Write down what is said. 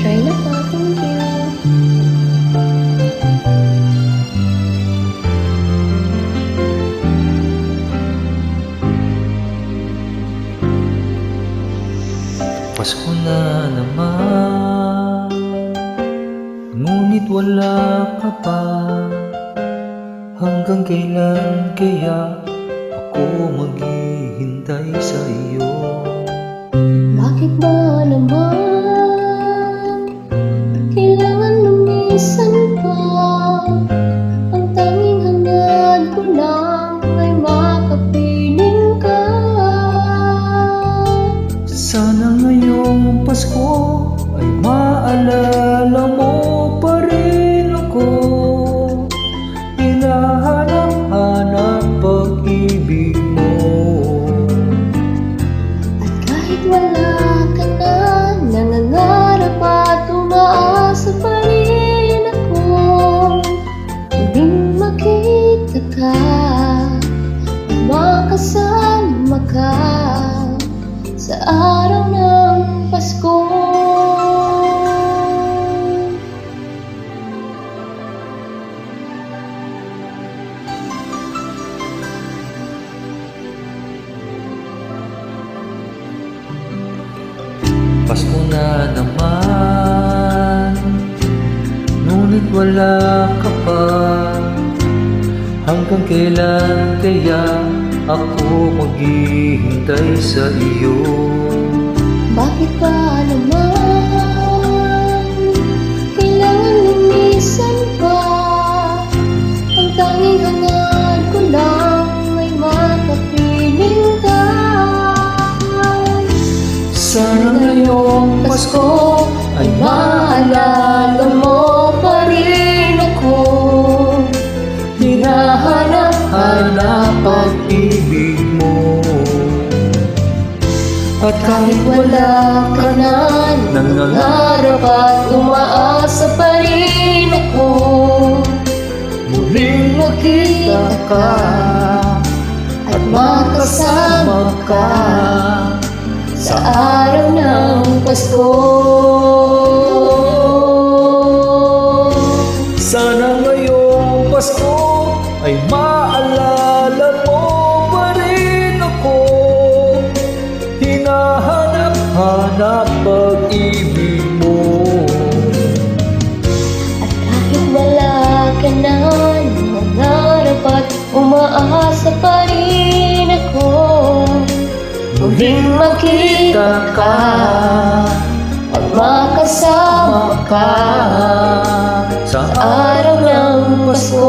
Try na po. Thank you. Pasko na naman, ngunit wala ka pa. Hanggang kailan kaya ako maghihintay sa iyo? Bakit ba naman kailangan lumisan pa? Ang tanging hangad ko lang ay makapiling ka. Sana ngayong Pasko ay maalala mo pa rin ako. Hinahanap-hanap pag-ibig mo. At kahit wala ka na, nangangarap at umaasa pa rin ako. Muling makita ka, makasama ka sa araw ng Pasko. Pasko na naman, ngunit wala ka pa. Hanggang kailan kaya ako maghihintay sa iyo? Bakit ba naman kailangan lumisan pa? Ang tanging hangad ko lang ay makapiling ka. Sana ngayong Pasko ay maalala mo pa rin ako. hinahanap-hanap pag-ibig mo. At kahit Wala ka na, nangangarap at umaasa pa rin ako. muling makita ka At makasama ka sa araw ng Pasko. Sana ngayong Pasko ay maalala mo pa rin ako. Hinahanap-hanap pag-ibig mo. At kahit wala ka na, nangangarap at umaasa pa rin ako. Muling makita ka at makasama ka Sa araw ng Pasko.